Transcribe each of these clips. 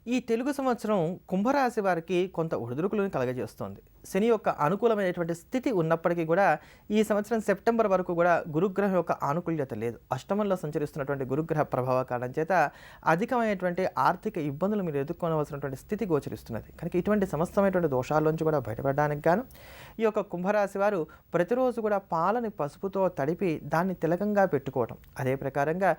ఈ తెలుగు సంవత్సరం కుంభరాశి వారికి కొంత ఒడిదుడుకులను కలగజేస్తోంది. శని యొక్క అనుకూలమైనటువంటి స్థితి ఉన్నప్పటికీ కూడా ఈ సంవత్సరం సెప్టెంబర్ వరకు కూడా గురుగ్రహం యొక్క ఆనుకూల్యత లేదు. అష్టమంలో సంచరిస్తున్నటువంటి గురుగ్రహ ప్రభావ కారణం చేత అధికమైనటువంటి ఆర్థిక ఇబ్బందులు మీరు ఎదుర్కొనవలసినటువంటి స్థితి గోచరిస్తున్నది. కనుక ఇటువంటి సమస్తమైనటువంటి దోషాల్లోంచి కూడా బయటపడడానికి గాను ఈ యొక్క కుంభరాశి వారు ప్రతిరోజు కూడా పాలని పసుపుతో తడిపి దాన్ని తిలకంగా పెట్టుకోవటం, అదే ప్రకారంగా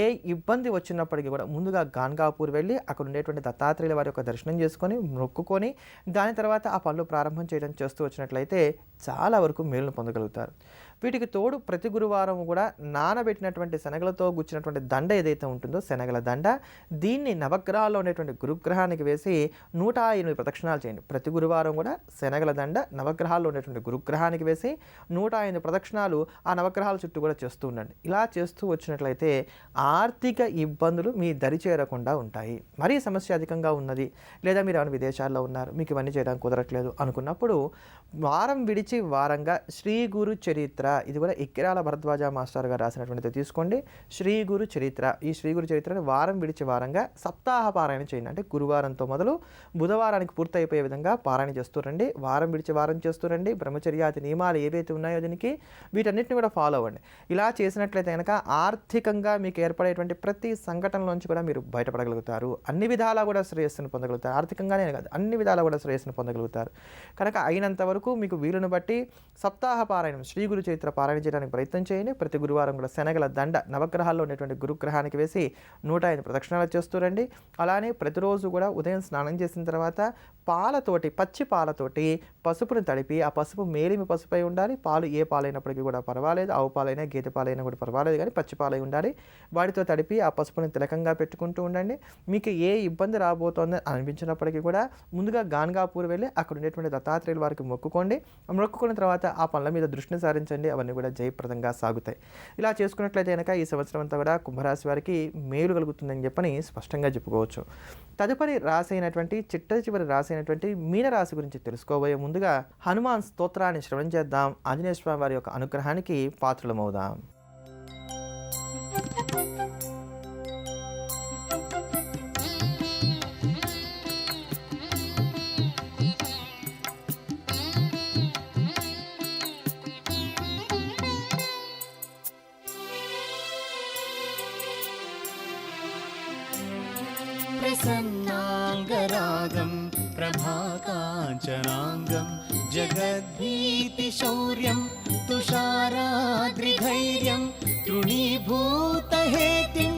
ఏ ఇబ్బంది వచ్చినప్పటికీ కూడా ముందుగా గాన్గాపూర్ వెళ్ళి అక్కడ ఉండేటువంటి దత్తాత్రేయుల వారి యొక్క దర్శనం చేసుకొని మొక్కుకొని దాని తర్వాత ఆ పనులు ప్రారంభం చేయడం చేస్తూ వచ్చినట్లయితే చాలా వరకు మేలును పొందగలుగుతారు. వీటికి తోడు ప్రతి గురువారం కూడా నానబెట్టినటువంటి శనగలతో గుచ్చినటువంటి దండ ఏదైతే ఉంటుందో శనగల దండ, దీన్ని నవగ్రహాల్లో ఉండేటువంటి గురుగ్రహానికి వేసి 108 ప్రదక్షిణాలు చేయండి. ప్రతి గురువారం కూడా శనగల దండ నవగ్రహాల్లో ఉండేటువంటి గురుగ్రహానికి వేసి 108 ప్రదక్షిణాలు ఆ నవగ్రహాల చుట్టూ కూడా చేస్తూ ఉండండి. ఇలా చేస్తూ వచ్చినట్లయితే ఆర్థిక ఇబ్బందులు మీ దరి చేరకుండా ఉంటాయి. మరీ సమస్య అధికంగా ఉన్నది, లేదా మీరు ఏమైనా విదేశాల్లో ఉన్నారు, మీకు ఇవన్నీ చేయడానికి కుదరట్లేదు అనుకున్నప్పుడు వారం విడిచి వారంగా శ్రీ గురు చరిత్ర, ఇది కూడా ఇక్కిరాల భరద్వాజ మాస్టర్ గారు రాసినటువంటిది తీసుకోండి. శ్రీ గురు చరిత్ర, ఈ శ్రీ గురు చరిత్రని వారం విడిచి వారంగా సప్తాహ పారాయణ చేయండి. అంటే గురువారంతో మొదలు బుధవారానికి పూర్తయిపోయే విధంగా పారాయణ చేస్తూరండి. వారం విడిచి వారం చేస్తూరండి. బ్రహ్మచర్యాది నియమాలు ఏవైతే ఉన్నాయో దీనికి వీటన్నిటిని కూడా ఫాలో అవ్వండి. ఇలా చేసినట్లయితే కనుక ఆర్థికంగా మీకు ఏర్పడేటువంటి ప్రతి సంఘటనలోంచి కూడా మీరు బయటపడగలుగుతారు. అన్ని విధాలా కూడా శ్రేయస్సును పొందగలుగుతారు. ఆర్థికంగానే కాదు, అన్ని విధాలా కూడా శ్రేయస్సును పొందగలుగుతారు. కనుక అయినంత వరకు మీకు వీలును బట్టి సప్తాహ పారాయణం శ్రీ గురు చరిత్ర పారాయణ చేయడానికి ప్రయత్నం చేయండి. ప్రతి గురువారం కూడా శనగల దండ నవగ్రహాల్లో ఉండేటువంటి గురుగ్రహానికి వేసి 105 ప్రదక్షిణాలు చేస్తూరండి. అలానే ప్రతిరోజు కూడా ఉదయం స్నానం చేసిన తర్వాత పాలతోటి, పచ్చి పాలతోటి పసుపును తడిపి, ఆ పసుపు మేలిమి పసుపై ఉండాలి. పాలు ఏ పాలైనప్పటికీ కూడా పర్వాలేదు, ఆవు పాలైనా గేదె పాలైనా కూడా పర్వాలేదు, కానీ పచ్చి పాలై ఉండాలి. వాటితో తడిపి ఆ పసుపుని తిలకంగా పెట్టుకుంటూ ఉండండి. మీకు ఏ ఇబ్బంది రాబోతోంది అనిపించినప్పటికీ కూడా ముందుగా గాన్గాపూర్ వెళ్ళి అక్కడ ఉండేటువంటి దత్తాత్రేయుల వారికి మొక్కుకోండి. మొక్కుకున్న తర్వాత ఆ పనుల మీద దృష్టిని సారించండి. అవన్నీ కూడా జయప్రదంగా సాగుతాయి. ఇలా చేసుకున్నట్లయితే కనుక ఈ సంవత్సరం అంతా కూడా కుంభరాశి వారికి మేలు కలుగుతుందని చెప్పని స్పష్టంగా చెప్పుకోవచ్చు. తదుపరి రాశి అయినటువంటి చిట్ట చివరి రాశి అయినటువంటి మీనరాశి గురించి తెలుసుకోబోయే ముందుగా హనుమాన్ స్తోత్రాన్ని శ్రవణం చేద్దాం. ఆంజనేయ స్వామి వారి యొక్క అనుగ్రహానికి పాత్రలమవుదాం. प्रसन्नाङ्गरागं प्रभाकाञ्चनाङ्गं जगद्भीतिशौर्यं तुषाराद्रिधैर्यं तृणीभूतहेतिं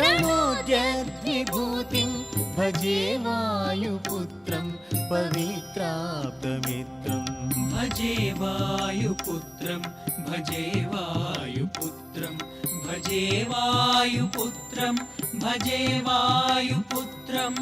रणोद्यद्विभूतिं भजे वायुपुत्रं पवित्राप्तमित्रं भजे वायुपुत्रं भजे वायुपुत्रं भजे वायुपुत्रं भजे वायुपुत्रम्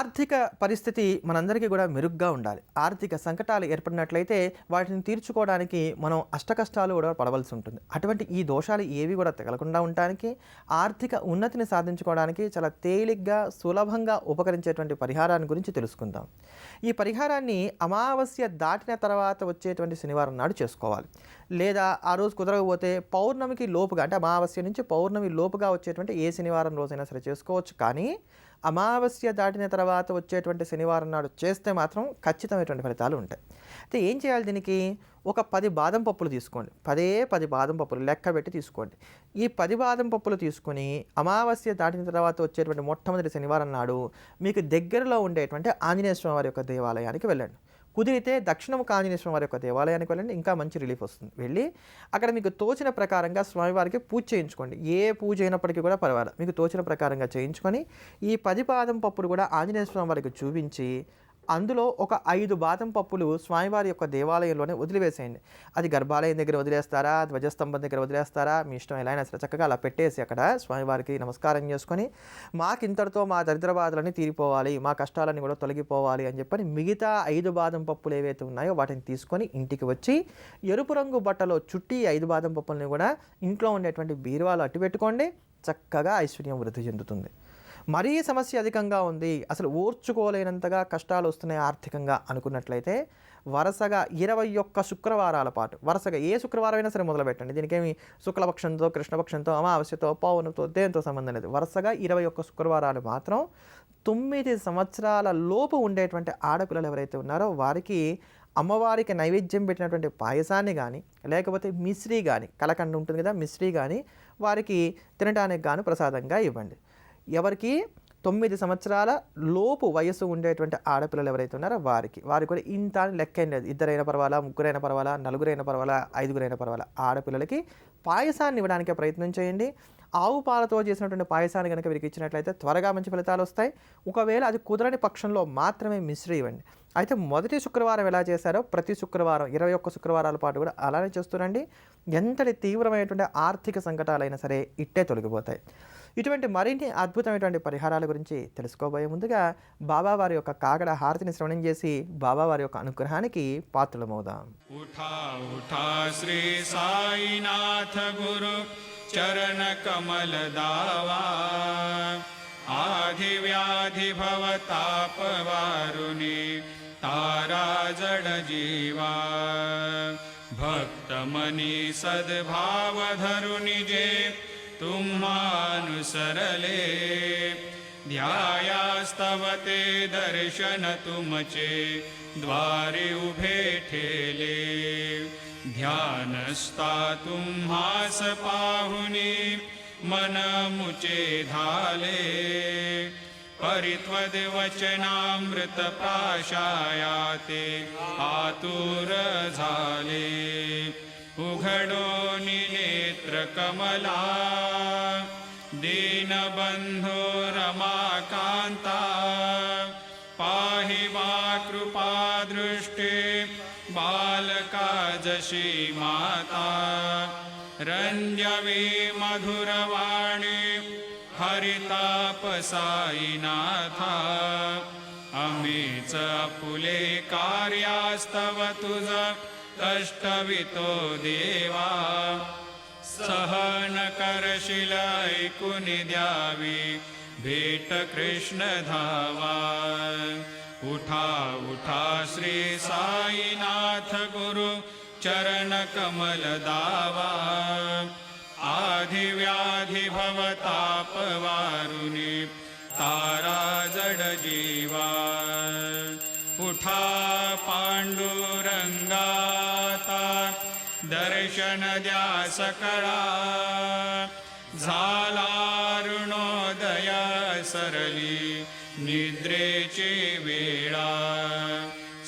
ఆర్థిక పరిస్థితి మనందరికీ కూడా మెరుగ్గా ఉండాలి. ఆర్థిక సంకటాలు ఏర్పడినట్లయితే వాటిని తీర్చుకోవడానికి మనం అష్టకష్టాలు కూడా పడవలసి ఉంటుంది. అటువంటి ఈ దోషాలు ఏవి కూడా తగలకుండా ఉండడానికి, ఆర్థిక ఉన్నతిని సాధించుకోవడానికి చాలా తేలిగ్గా సులభంగా ఉపకరించేటువంటి పరిహారాన్ని గురించి తెలుసుకుందాం. ఈ పరిహారాన్ని అమావాస్య దాటిన తర్వాత వచ్చేటువంటి శనివారం నాడు చేసుకోవాలి. లేదా ఆ రోజు కుదరకపోతే పౌర్ణమికి లోపుగా, అంటే అమావాస్య నుంచి పౌర్ణమి లోపుగా వచ్చేటువంటి ఏ శనివారం రోజైనా సరే చేసుకోవచ్చు. కానీ అమావాస్య దాటిన తర్వాత వచ్చేటువంటి శనివారం నాడు చేస్తే మాత్రం ఖచ్చితమైనటువంటి ఫలితాలు ఉంటాయి. అయితే ఏం చేయాలి దీనికి? ఒక 10 బాదం పప్పులు తీసుకోండి. 10 బాదం పప్పులు లెక్క పెట్టి తీసుకోండి. ఈ 10 బాదం పప్పులు తీసుకొని అమావాస్య దాటిన తర్వాత వచ్చేటువంటి మొట్టమొదటి శనివారం నాడు మీకు దగ్గరలో ఉండేటువంటి ఆంజనేయ స్వామి వారి యొక్క దేవాలయానికి వెళ్ళండి. కుదిరితే దక్షిణముఖ ఆంజనేయ స్వామి వారి యొక్క దేవాలయానికి వెళ్ళండి, ఇంకా మంచి రిలీఫ్ వస్తుంది. వెళ్ళి అక్కడ మీకు తోచిన ప్రకారంగా స్వామివారికి పూజ చేయించుకోండి. ఏ పూజ అయినప్పటికీ కూడా పర్వాలేదు, మీకు తోచిన ప్రకారంగా చేయించుకొని ఈ 10 బాదం పప్పులు కూడా ఆంజనేయ స్వామి వారికి చూపించి అందులో ఒక 5 బాదం పప్పులు స్వామివారి యొక్క దేవాలయంలోనే వదిలివేసేయండి. అది గర్భాలయం దగ్గర వదిలేస్తారా, ధ్వజస్తంభం దగ్గర వదిలేస్తారా, మీ ఇష్టం ఎలా అయినా సరే చక్కగా అలా పెట్టేసి అక్కడ స్వామివారికి నమస్కారం చేసుకొని మాకింతటితో మా దరిద్ర బాధలన్నీ తీరిపోవాలి, మా కష్టాలన్నీ కూడా తొలగిపోవాలి అని చెప్పని మిగతా 5 బాదం పప్పులు ఏవైతే ఉన్నాయో వాటిని తీసుకొని ఇంటికి వచ్చి ఎరుపు రంగు బట్టలో చుట్టి 5 బాదం పప్పులని కూడా ఇంట్లో ఉండేటువంటి బీరువాలో అట్టు పెట్టుకోండి. చక్కగా ఐశ్వర్యం వృద్ధి చెందుతుంది. మరీ సమస్య అధికంగా ఉంది, అసలు ఓర్చుకోలేనంతగా కష్టాలు వస్తున్నాయి ఆర్థికంగా అనుకున్నట్లయితే వరుసగా 21 శుక్రవారాల పాటు వరుసగా ఏ శుక్రవారం అయినా సరే మొదలు పెట్టండి. దీనికేమి శుక్లపక్షంతో, కృష్ణపక్షంతో, అమావాస్యతో, పౌర్ణమితో దేంతో సంబంధం లేదు. వరుసగా 21 శుక్రవారాలు మాత్రం 9 సంవత్సరాల లోపు ఉండేటువంటి ఆడపిల్లలు ఎవరైతే ఉన్నారో వారికి అమ్మవారికి నైవేద్యం పెట్టినటువంటి పాయసాన్ని కానీ లేకపోతే మిశ్రీ కానీ, కలకండ ఉంటుంది కదా, మిశ్రీ కానీ వారికి తినడానికి గాను ప్రసాదంగా ఇవ్వండి. ఎవరికి 9 సంవత్సరాల లోపు వయసు ఉండేటువంటి ఆడపిల్లలు ఎవరైతే ఉన్నారో వారికి కూడా ఇంత అని లెక్కేం లేదు. 2 పర్వాలా, 3 పర్వాలా, 4 పర్వాలా, 5 పర్వాలా ఆడపిల్లలకి పాయసాన్ని ఇవ్వడానికి ప్రయత్నం చేయండి. ఆవు పాలతో చేసినటువంటి పాయసాన్ని కనుక వీరికి ఇచ్చినట్లయితే త్వరగా మంచి ఫలితాలు వస్తాయి. ఒకవేళ అది కుదరని పక్షంలో మాత్రమే మిశ్రీ ఇవ్వండి. అయితే మొదటి శుక్రవారం ఎలా చేశారో ప్రతి శుక్రవారం 21 శుక్రవారాల పాటు కూడా అలానే చేస్తురండి. ఎంతటి తీవ్రమైనటువంటి ఆర్థిక సంకటాలైనా సరే ఇట్టే తొలగిపోతాయి. ఇటువంటి మరిన్ని అద్భుతమైనటువంటి పరిహారాల గురించి తెలుసుకోబోయే ముందుగా బాబావారి యొక్క కాగడ హారతిని శ్రవణం చేసి బాబావారి యొక్క అనుగ్రహానికి పాత్రలమవుదాం. उठा उठा श्री साईनाथ गुरु चरण कमल दावा आधि व्याधि भवताप वारुणी तारा जड जीवा भक्त मनी सद्भाव धरुनि जे तुम्हानुसरले ध्यायास्तव ते दर्शन तुमचे द्वारे उभे ठेले ध्यानस्ता तुम्हास पाहुनी मन मुचे धाले परित्वद वचनामृत प्राशायाते आतुर झाले उघडो नेत्र कमला दीनबंधो रमाकांता पाहि वा कृपा दृष्टे बालका जशी माता रंजवी मधुरवाणी हरिताप साईनाथा अमीच पुले कार्यास्तव तुझ कष्टवितो देवा सहन करशील ऐकून द्यावी भेट कृष्ण धावा उठा उठा श्री साईनाथ गुरु चरण कमल दावा आधि व्याधि भवताप वारुणी तारा जड जीवा उठा पांडुरंगाता दर्शन द्या सकळा झाला ऋणोदय सरली निद्रेची वेळा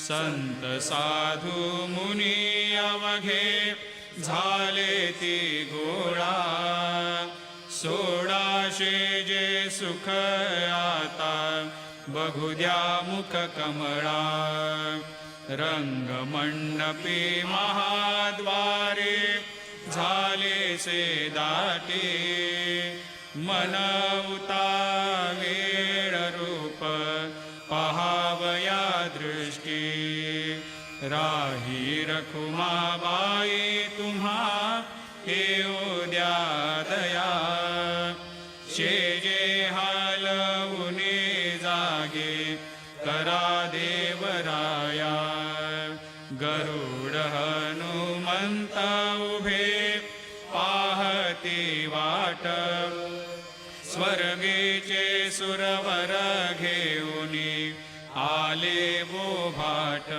संत साधू मुनी अवघे झाले ती गोळा सोडाशे जे सुख आता बघू द्या मुख कमळा रंगमंडपी महाद्वारे झाले से दाटे मन उतावेळ रूप पहावया दृष्टी राही रखुमाबाई तुम्हा येऊ द्या दया शेजे हालवुनी जागे करा देवराया गरुड हनुमंत उभे पाहती वाट स्वर्गीचे सुरवर घेऊनी आले वो भाट